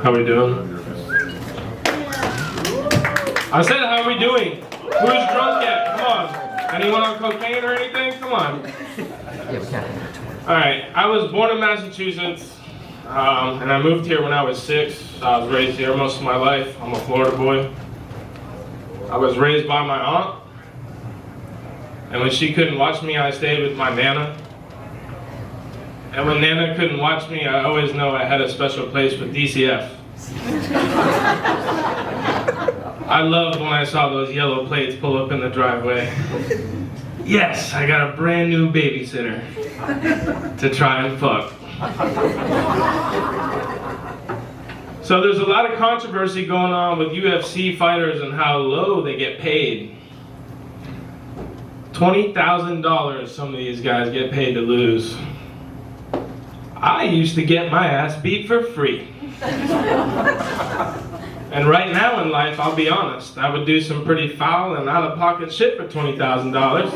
How we doing? I said, how we doing? Who's drunk yet? Come on. Anyone on cocaine or anything? Come on. Alright, I was born in Massachusetts, and I moved here when I was 6. I was raised here most of my life. I'm a Florida boy. I was raised by my aunt, and when she couldn't watch me, I stayed with my Nana. And when Nana couldn't watch me, I always know I had a special place with DCF. I loved when I saw those yellow plates pull up in the driveway. Yes, I got a brand new babysitter to try and fuck. So there's a lot of controversy going on with UFC fighters and how low they get paid. $20,000 some of these guys get paid to lose. I used to get my ass beat for free. And right now in life, I'll be honest, I would do some pretty foul and out-of-pocket shit for $20,000.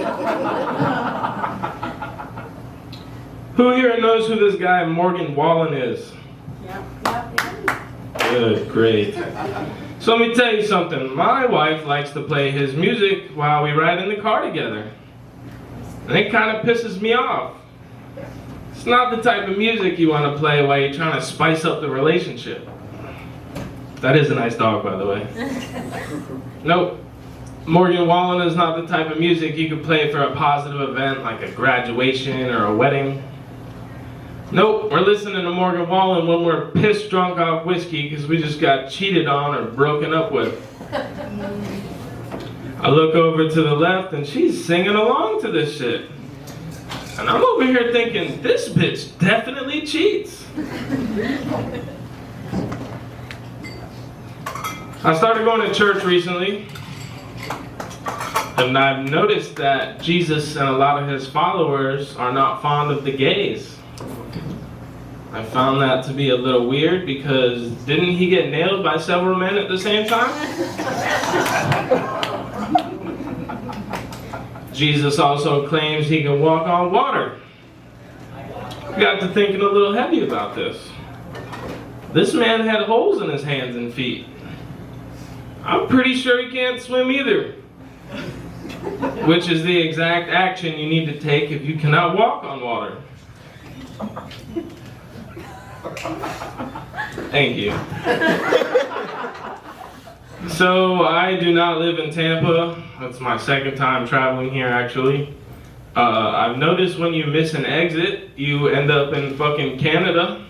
Who here knows who this guy Morgan Wallen is? Yeah. Good, great. So let me tell you something. My wife likes to play his music while we ride in the car together. And it kind of pisses me off. It's not the type of music you want to play while you're trying to spice up the relationship. That is a nice dog, by the way. Nope. Morgan Wallen is not the type of music you could play for a positive event like a graduation or a wedding. Nope, we're listening to Morgan Wallen when we're pissed drunk off whiskey because we just got cheated on or broken up with. I look over to the left and she's singing along to this shit. And I'm over here thinking, this bitch definitely cheats. I started going to church recently, and I've noticed that Jesus and a lot of his followers are not fond of the gays. I found that to be a little weird because didn't he get nailed by several men at the same time? Jesus also claims he can walk on water. I got to thinking a little heavy about this. This man had holes in his hands and feet. I'm pretty sure he can't swim either. Which is the exact action you need to take if you cannot walk on water. Thank you. So I do not live in Tampa. That's my second time traveling here actually. I've noticed when you miss an exit, you end up in fucking Canada.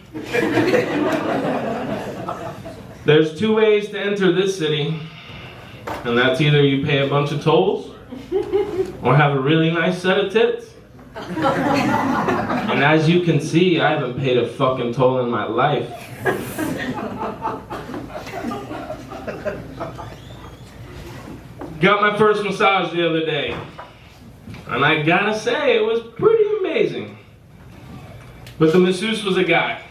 There's 2 ways to enter this city, and that's either you pay a bunch of tolls or have a really nice set of tits. And as you can see, I haven't paid a fucking toll in my life. Got my first massage the other day, and I gotta say, it was pretty amazing. But the masseuse was a guy.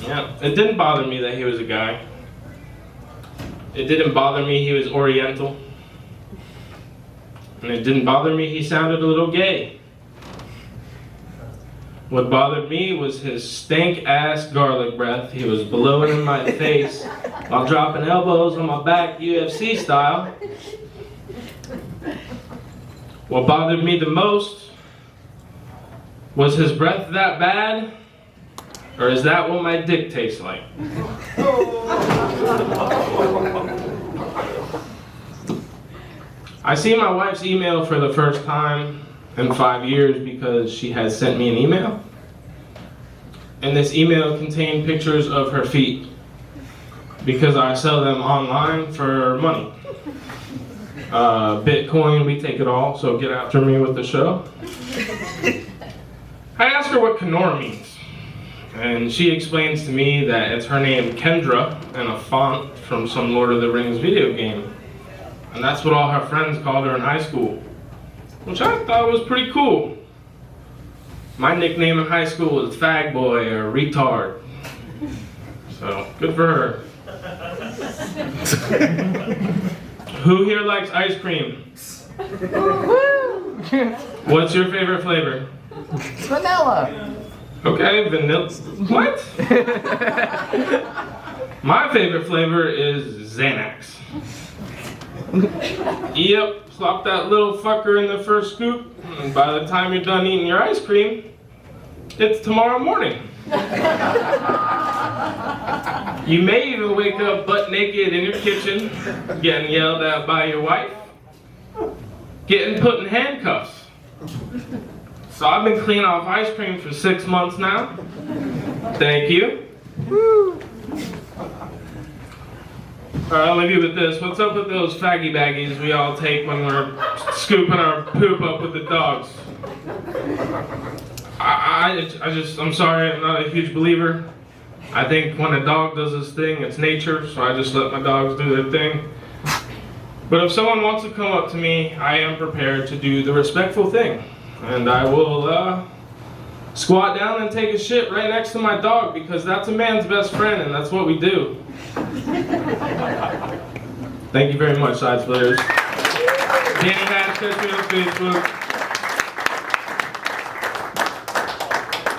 Yeah, it didn't bother me that he was a guy. It didn't bother me he was Oriental. And it didn't bother me he sounded a little gay. What bothered me was his stank-ass garlic breath he was blowing in my face while dropping elbows on my back UFC style. What bothered me the most was his breath that bad? Or is that what my dick tastes like? I see my wife's email for the first time in 5 years because she has sent me an email. And this email contained pictures of her feet because I sell them online for money. Bitcoin, we take it all, so get after me with the show. I asked her what Kenora means. And she explains to me that it's her name Kendra and a font from some Lord of the Rings video game. And that's what all her friends called her in high school, which I thought was pretty cool. My nickname in high school was Fag Boy or Retard. So, good for her. Who here likes ice cream? What's your favorite flavor? Vanilla. Okay, vanilla. What? My favorite flavor is Xanax. Yep, slop that little fucker in the first scoop, and by the time you're done eating your ice cream, it's tomorrow morning. You may even wake up butt naked in your kitchen, getting yelled at by your wife, getting put in handcuffs. So I've been clean off ice cream for 6 months now. Thank you. Alright, I'll leave you with this. What's up with those faggy baggies we all take when we're scooping our poop up with the dogs? I'm sorry, I'm not a huge believer. I think when a dog does his thing, it's nature, so I just let my dogs do their thing. But if someone wants to come up to me, I am prepared to do the respectful thing. And I will squat down and take a shit right next to my dog, because that's a man's best friend and that's what we do. Thank you very much, Side Splitters. Danny Hatch, catch me on Facebook.